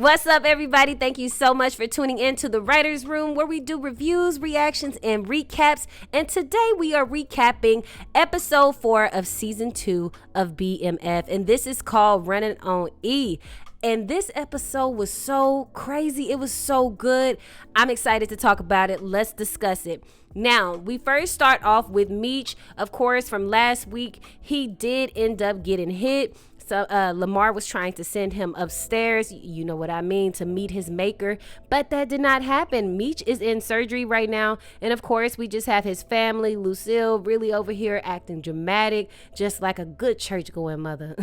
What's up, everybody? Thank you so much for tuning in to the Writer's Room, where we do reviews, reactions, and recaps. And today we are recapping episode 4 of season 2 of BMF. And this is called Runnin on E. And this episode was so crazy. It was so good. I'm excited to talk about it. Let's discuss it. Now, we first start off with Meech. Of course, from last week, he did end up getting hit. So Lamar was trying to send him upstairs, you know what I mean, to meet his maker, but that did not happen. Meech is in surgery right now, and of course we just have his family, Lucille, really over here acting dramatic, just like a good church-going mother.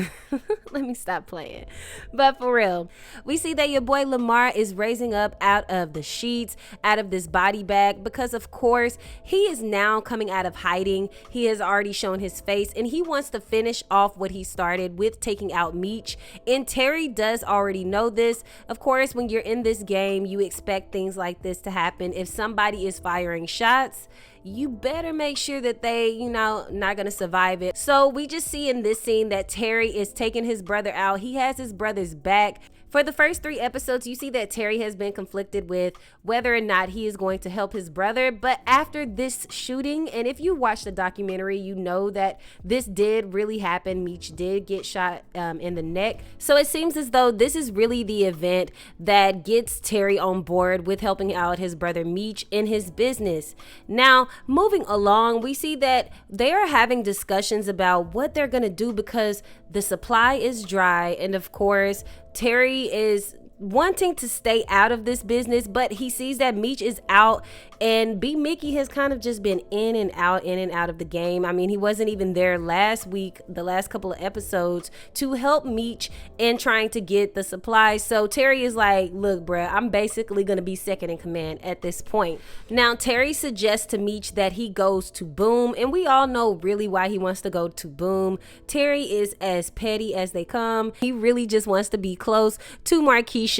Let me stop playing. But for real, we see that your boy Lamar is raising up out of the sheets, out of this body bag, because of course he is now coming out of hiding. He has already shown his face, and he wants to finish off what he started with taking out Meech. And Terry does already know this. Of course, when you're in this game, you expect things like this to happen. If somebody is firing shots, you better make sure that they, not gonna survive it. So we just see in this scene that Terry is taking his brother out. He has his brother's back. For the first 3 episodes, you see that Terry has been conflicted with whether or not he is going to help his brother. But after this shooting, and if you watch the documentary, you know that this did really happen. Meech did get shot in the neck. So it seems as though this is really the event that gets Terry on board with helping out his brother Meech in his business. Now, moving along, we see that they are having discussions about what they're going to do because the supply is dry. And of course, Terry is wanting to stay out of this business, but he sees that Meech is out, and B Mickey has kind of just been in and out of the game. I mean, he wasn't even there last week, the last couple of episodes, to help Meech in trying to get the supplies. So Terry is like, look, bruh, I'm basically gonna be second in command at this point. Now, Terry suggests to Meech that he goes to Boom, and we all know really why he wants to go to Boom. Terry is as petty as they come. He really just wants to be close to Marquisha,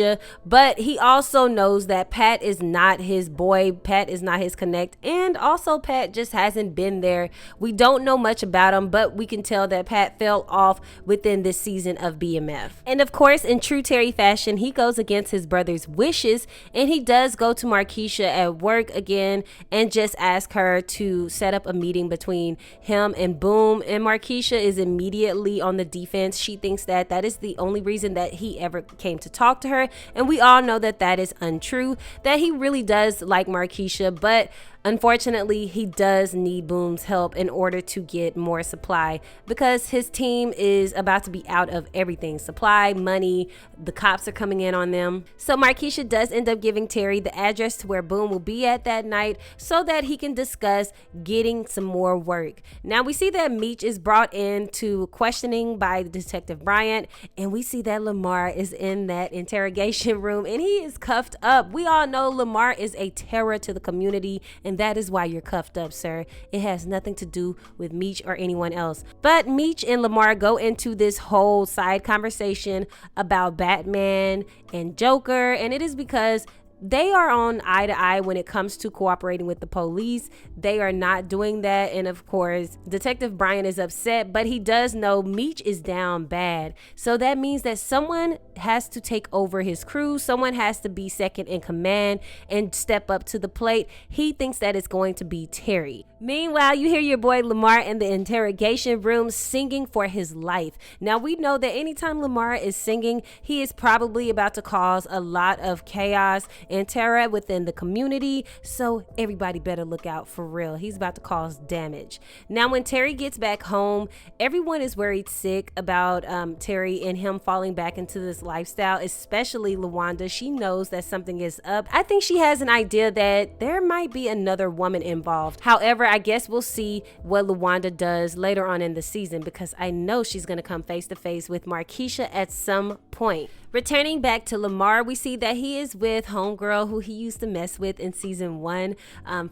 but he also knows that Pat is not his boy. Pat is not his connect, and also Pat just hasn't been there. We don't know much about him, but we can tell that Pat fell off within this season of BMF. And of course, in true Terry fashion, he goes against his brother's wishes, and he does go to Marquisha at work again and just ask her to set up a meeting between him and Boom. And Marquisha is immediately on the defense. She thinks that that is the only reason that he ever came to talk to her. And we all know that that is untrue, that he really does like Marquisha, but unfortunately, he does need Boom's help in order to get more supply because his team is about to be out of everything. Supply, money, the cops are coming in on them. So Marquisha does end up giving Terry the address to where Boom will be at that night so that he can discuss getting some more work. Now we see that Meech is brought in to questioning by Detective Bryant, and we see that Lamar is in that interrogation room and he is cuffed up. We all know Lamar is a terror to the community, and that is why you're cuffed up, sir. It has nothing to do with Meech or anyone else. But Meech and Lamar go into this whole side conversation about Batman and Joker, and it is because they are on eye to eye when it comes to cooperating with the police. They are not doing that. And of course, Detective Brian is upset, but he does know Meech is down bad. So that means that someone has to take over his crew. Someone has to be second in command and step up to the plate. He thinks that it's going to be Terry. Meanwhile, you hear your boy Lamar in the interrogation room singing for his life. Now, we know that anytime Lamar is singing, he is probably about to cause a lot of chaos and terror within the community, so everybody better look out for real. He's about to cause damage. Now, when Terry gets back home, everyone is worried sick about Terry and him falling back into this lifestyle, especially LaWanda. She knows that something is up. I think she has an idea that there might be another woman involved. However, I guess we'll see what LaWanda does later on in the season, because I know she's going to come face to face with Marquisha at some point. Returning back to Lamar, we see that he is with homegirl who he used to mess with in season 1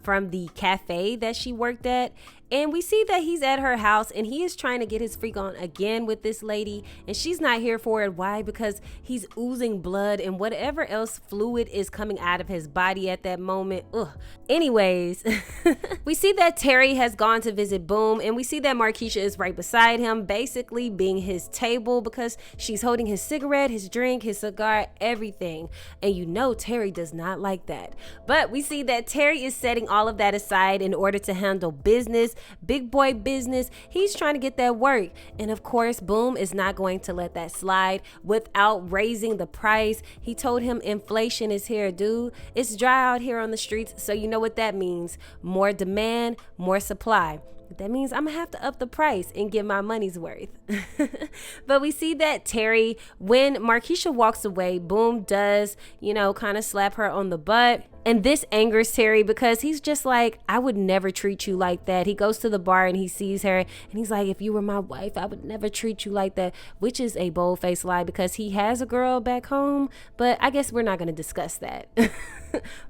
from the cafe that she worked at. And we see that he's at her house and he is trying to get his freak on again with this lady, and she's not here for it. Why? Because he's oozing blood and whatever else fluid is coming out of his body at that moment. Ugh. Anyways, we see that Terry has gone to visit Boom, and we see that Markeisha is right beside him, basically being his table, because she's holding his cigarette, his drink, his cigar, everything. And you know Terry does not like that. But we see that Terry is setting all of that aside in order to handle business, big boy business. He's trying to get that work. And of course, Boom is not going to let that slide without raising the price. He told him inflation is here, dude. It's dry out here on the streets. So you know what that means. More demand, more supply. That means I'm gonna have to up the price and get my money's worth. But we see that Terry, when Markeisha walks away, Boom does, kind of slap her on the butt. And this angers Terry because he's just like, I would never treat you like that. He goes to the bar and he sees her and he's like, if you were my wife, I would never treat you like that, which is a bold-faced lie because he has a girl back home. But I guess we're not going to discuss that.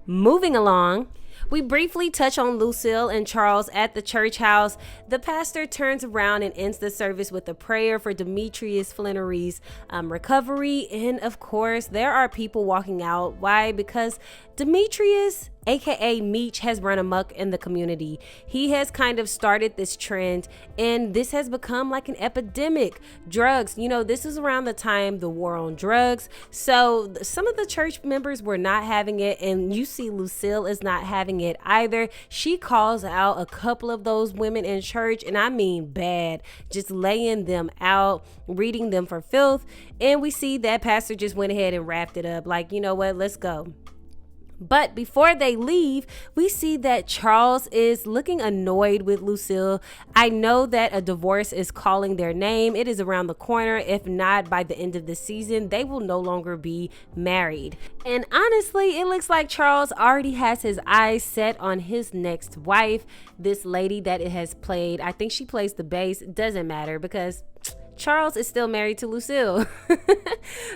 Moving along. We briefly touch on Lucille and Charles at the church house. The pastor turns around and ends the service with a prayer for Demetrius Flannery's recovery. And of course, there are people walking out. Why? Because Demetrius, aka Meech, has run amok in the community. He has kind of started this trend, and this has become like an epidemic. Drugs, this is around the time the war on drugs. So some of the church members were not having it, and you see Lucille is not having it either. She calls out a couple of those women in church, and I mean bad, just laying them out, reading them for filth. And we see that pastor just went ahead and wrapped it up like, you know what, let's go. But before they leave, we see that Charles is looking annoyed with Lucille. I know that a divorce is calling their name. It is around the corner. If not by the end of the season, they will no longer be married. And honestly, it looks like Charles already has his eyes set on his next wife. This lady that it has played, I think she plays the bass. It doesn't matter because Charles is still married to Lucille.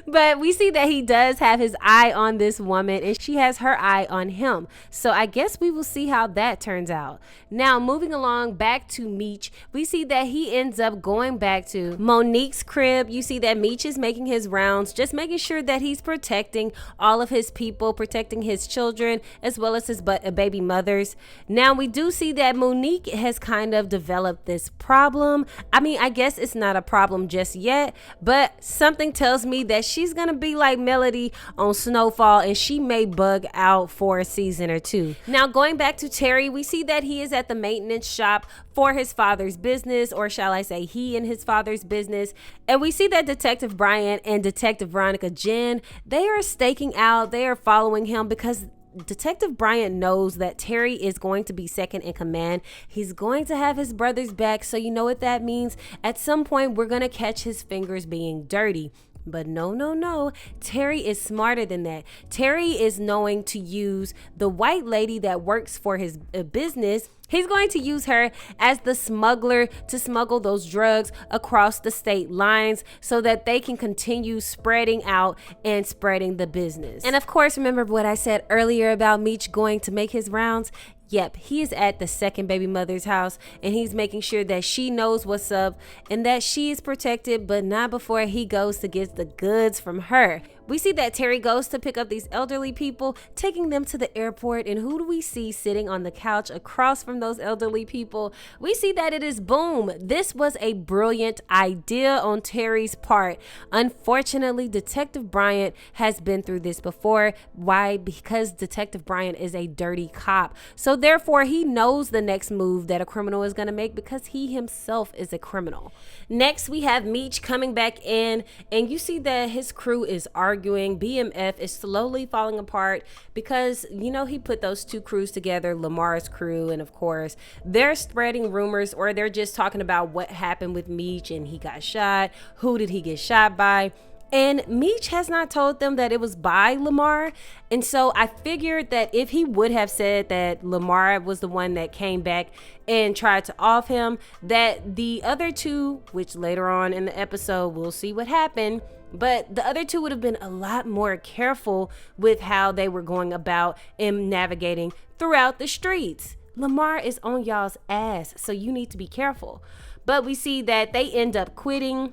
But we see that he does have his eye on this woman and she has her eye on him. So I guess we will see how that turns out. Now, moving along back to Meech, we see that he ends up going back to Monique's crib. You see that Meech is making his rounds, just making sure that he's protecting all of his people, protecting his children, as well as his baby mothers. Now, we do see that Monique has kind of developed this problem. I mean, I guess it's not a problem just yet, but something tells me that she's gonna be like Melody on Snowfall and she may bug out for a season or two. Now, going back to Terry, we see that he is at the maintenance shop for his father's business, or shall I say he and his father's business. And we see that Detective Bryant and Detective Veronica Jen, they are staking out, they are following him because Detective Bryant knows that Terry is going to be second in command. He's going to have his brother's back. So you know what that means? At some point, we're going to catch his fingers being dirty. But no. Terry is smarter than that. Terry is knowing to use the white lady that works for his business. He's going to use her as the smuggler to smuggle those drugs across the state lines so that they can continue spreading out and spreading the business. And of course, remember what I said earlier about Meech going to make his rounds? Yep, he is at the second baby mother's house and he's making sure that she knows what's up and that she is protected, but not before he goes to get the goods from her. We see that Terry goes to pick up these elderly people, taking them to the airport, and who do we see sitting on the couch across from those elderly people? We see that it is Boom. This was a brilliant idea on Terry's part. Unfortunately, Detective Bryant has been through this before. Why? Because Detective Bryant is a dirty cop. So therefore, he knows the next move that a criminal is going to make because he himself is a criminal. Next, we have Meech coming back in, and you see that his crew is arguing. BMF is slowly falling apart because, he put those two crews together, Lamar's crew, and of course, they're spreading rumors or they're just talking about what happened with Meech and he got shot. Who did he get shot by? And Meech has not told them that it was by Lamar. And so I figured that if he would have said that Lamar was the one that came back and tried to off him, that the other two, which later on in the episode, we'll see what happened, but the other two would have been a lot more careful with how they were going about and navigating throughout the streets. Lamar is on y'all's ass, so you need to be careful. But we see that they end up quitting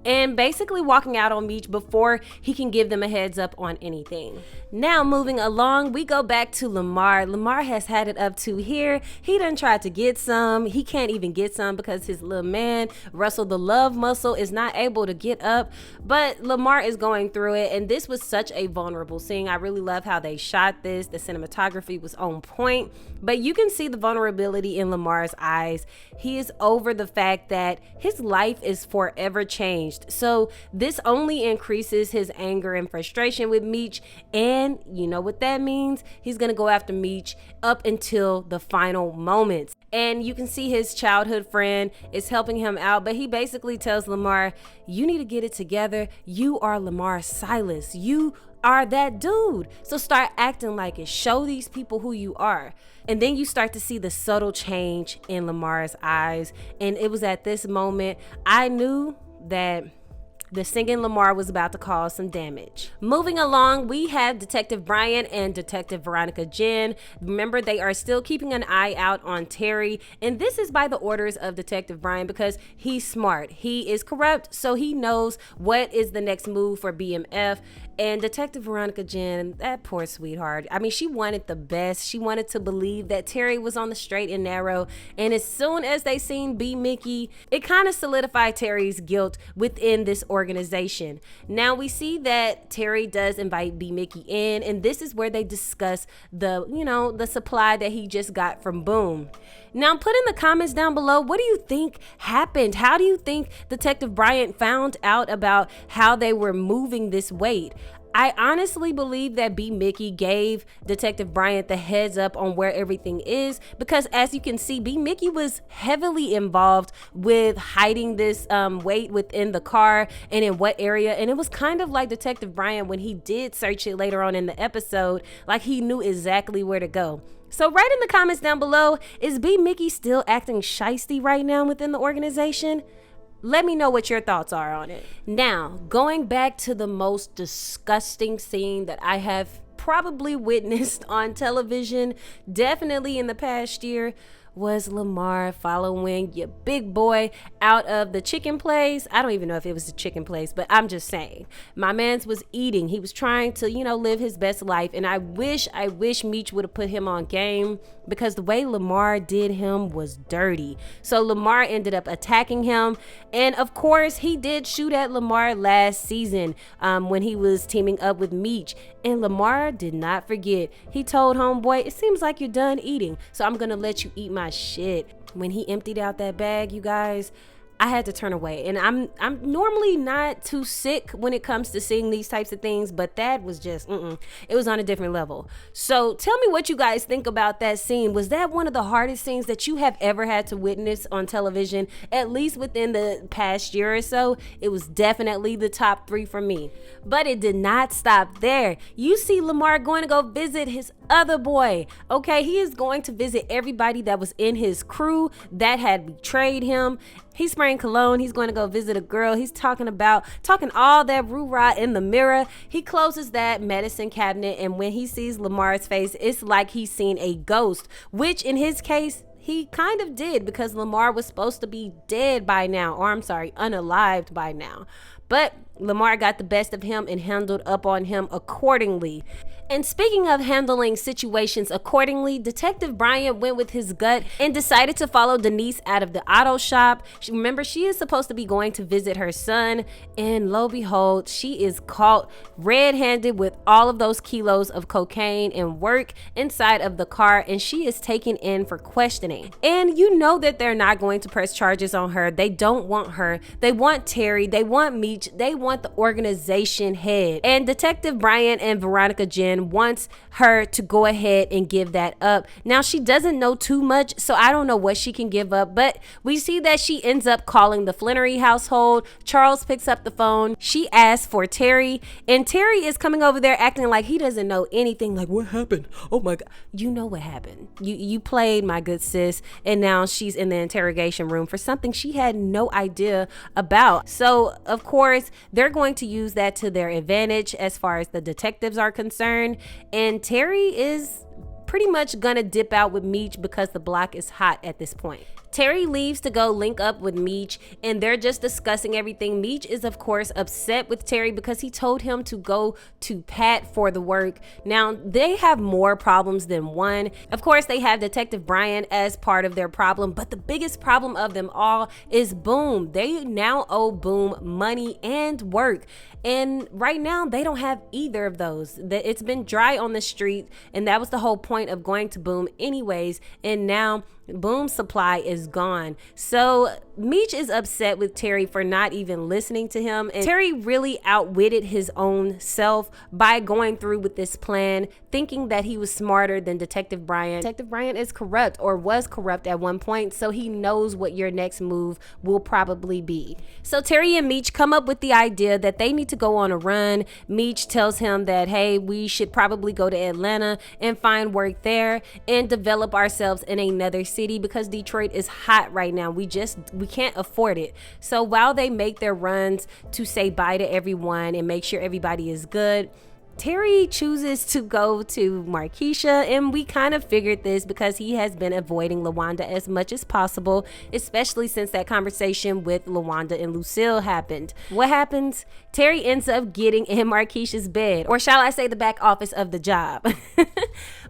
and basically walking out on Meech before he can give them a heads up on anything. Now moving along, we go back to Lamar. Lamar has had it up to here. He done tried to get some. He can't even get some because his little man, Russell the love muscle, is not able to get up. But Lamar is going through it, and this was such a vulnerable scene. I really love how they shot this. The cinematography was on point, but you can see the vulnerability in Lamar's eyes. He is over the fact that his life is forever changed. So this only increases his anger and frustration with Meech, and you know what that means? He's gonna go after Meech up until the final moments. And you can see his childhood friend is helping him out, but he basically tells Lamar, you need to get it together. You are Lamar Silas. You are that dude. So start acting like it. Show these people who you are. And then you start to see the subtle change in Lamar's eyes. And it was at this moment I knew that the singing Lamar was about to cause some damage. Moving along, we have Detective Brian and Detective Veronica Jen. Remember, they are still keeping an eye out on Terry, and this is by the orders of Detective Brian because he's smart. He is corrupt, so he knows what is the next move for BMF. And Detective Veronica Jen, that poor sweetheart, I mean, she wanted the best. She wanted to believe that Terry was on the straight and narrow. And as soon as they seen B. Mickey, it kind of solidified Terry's guilt within this organization. Now we see that Terry does invite B. Mickey in, and this is where they discuss the supply that he just got from Boom. Now put in the comments down below, what do you think happened? How do you think Detective Bryant found out about how they were moving this weight? I honestly believe that B. Mickey gave Detective Bryant the heads up on where everything is, because as you can see, B. Mickey was heavily involved with hiding this weight within the car and in what area. And it was kind of like Detective Bryant, when he did search it later on in the episode, like he knew exactly where to go. So write in the comments down below, is B. Mickey still acting shisty right now within the organization? Let me know what your thoughts are on it. Now, going back to the most disgusting scene that I have probably witnessed on television, definitely in the past year, was Lamar following your big boy out of the chicken place. I don't even know if it was the chicken place, but I'm just saying. My man's was eating. He was trying to, live his best life. And I wish Meech would have put him on game, because the way Lamar did him was dirty. So Lamar ended up attacking him. And of course, he did shoot at Lamar last season when he was teaming up with Meech. And Lamar did not forget. He told homeboy, it seems like you're done eating, so I'm gonna let you eat my shit. When he emptied out that bag, you guys, I had to turn away. And I'm normally not too sick when it comes to seeing these types of things, but that was just it was on a different level. So tell me what you guys think about that scene. Was that one of the hardest scenes that you have ever had to witness on television, at least within the past year or so? It was definitely the top 3 for me. But it did not stop there. You see Lamar going to go visit his other boy. Okay, he is going to visit everybody that was in his crew that had betrayed him. He's spraying cologne. He's going to go visit a girl. He's talking all that roo-rah in the mirror. He closes that medicine cabinet, and when he sees Lamar's face, it's like he's seen a ghost, which in his case, he kind of did, because Lamar was supposed to be dead by now, or I'm sorry, unalived by now. But Lamar got the best of him and handled up on him accordingly. And speaking of handling situations accordingly, Detective Bryant went with his gut and decided to follow Denise out of the auto shop. Remember, she is supposed to be going to visit her son, and lo and behold, she is caught red-handed with all of those kilos of cocaine and work inside of the car, and she is taken in for questioning. And you know that they're not going to press charges on her. They don't want her. They want Terry. They want Meech. They want the organization head. And Detective Bryant and Veronica Jen wants her to go ahead and give that up. Now, she doesn't know too much, so I don't know what she can give up, but we see that she ends up calling the Flannery household. Charles picks up the phone. She asks for Terry, and Terry is coming over there acting like he doesn't know anything. Like, what happened? Oh my God. You know what happened. You played, my good sis, and now she's in the interrogation room for something she had no idea about. So, of course, they're going to use that to their advantage as far as the detectives are concerned. And Terry is pretty much gonna dip out with Meech because the block is hot at this point. Terry leaves to go link up with Meech, and they're just discussing everything. Meech is, of course, upset with Terry because he told him to go to Pat for the work. Now, they have more problems than one. Of course, they have Detective Brian as part of their problem, but the biggest problem of them all is Boom. They now owe Boom money and work. And right now, they don't have either of those. It's been dry on the street, and that was the whole point of going to Boom anyways. And now Boom's supply is gone. So Meech is upset with Terry for not even listening to him. And Terry really outwitted his own self by going through with this plan, thinking that he was smarter than Detective Brian. Detective Brian is corrupt, or was corrupt at one point, so he knows what your next move will probably be. So Terry and Meech come up with the idea that they need to go on a run. Meech tells him that, hey, we should probably go to Atlanta and find work there and develop ourselves in another city because Detroit is hot right now. We can't afford it. So while they make their runs to say bye to everyone and make sure everybody is good, Terry chooses to go to Markeisha, and we kind of figured this because he has been avoiding LaWanda as much as possible, especially since that conversation with LaWanda and Lucille happened. What happens? Terry ends up getting in Markeisha's bed, or shall I say the back office of the job.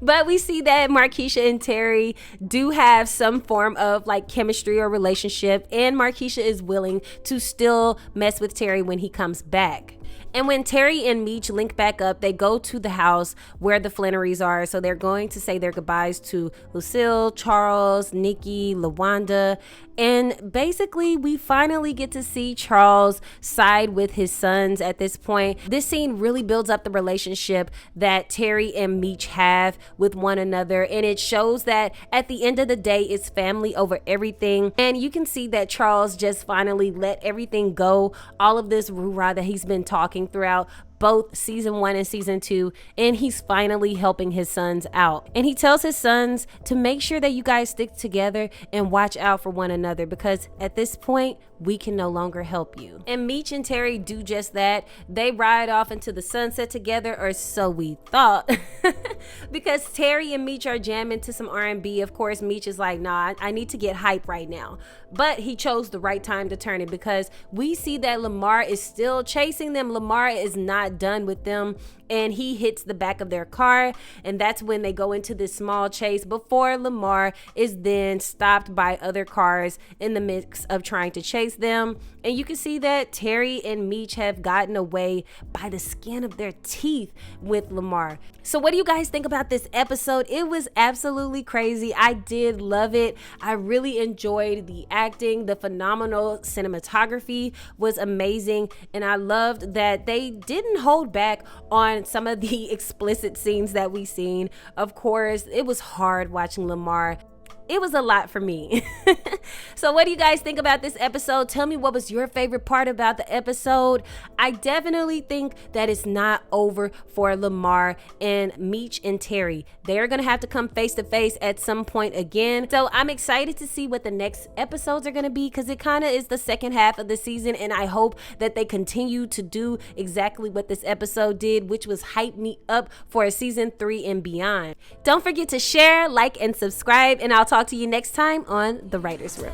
But we see that Markeisha and Terry do have some form of like chemistry or relationship, and Markeisha is willing to still mess with Terry when he comes back. And when Terry and Meech link back up, they go to the house where the Flannerys are. So they're going to say their goodbyes to Lucille, Charles, Nikki, LaWanda. And basically, we finally get to see Charles side with his sons at this point. This scene really builds up the relationship that Terry and Meech have with one another. And it shows that at the end of the day, it's family over everything. And you can see that Charles just finally let everything go. All of this rah-rah that he's been talking throughout both season 1 and season 2, and he's finally helping his sons out. And he tells his sons to make sure that you guys stick together and watch out for one another, because at this point we can no longer help you. And Meech and Terry do just that. They ride off into the sunset together, or so we thought. Because Terry and Meech are jamming to some R&B. Of course, Meech is like, nah, I need to get hype right now. But he chose the right time to turn it, because we see that Lamar is still chasing them. Lamar is not done with them, and he hits the back of their car, and that's when they go into this small chase before Lamar is then stopped by other cars in the mix of trying to chase them. And you can see that Terry and Meech have gotten away by the skin of their teeth with Lamar. So what do you guys think about this episode? It was absolutely crazy. I did love it. I really enjoyed the acting. The phenomenal cinematography was amazing, and I loved that they didn't hold back on some of the explicit scenes that we seen. Of course, it was hard watching Lamar. It was a lot for me. So what do you guys think about this episode? Tell me, what was your favorite part about the episode? I definitely think that it's not over for Lamar and Meech and Terry. They're going to have to come face to face at some point again. So I'm excited to see what the next episodes are going to be, because it kind of is the second half of the season, and I hope that they continue to do exactly what this episode did, which was hype me up for season 3 and beyond. Don't forget to share, like, and subscribe, and I'll talk to you next time on The Writer's Room.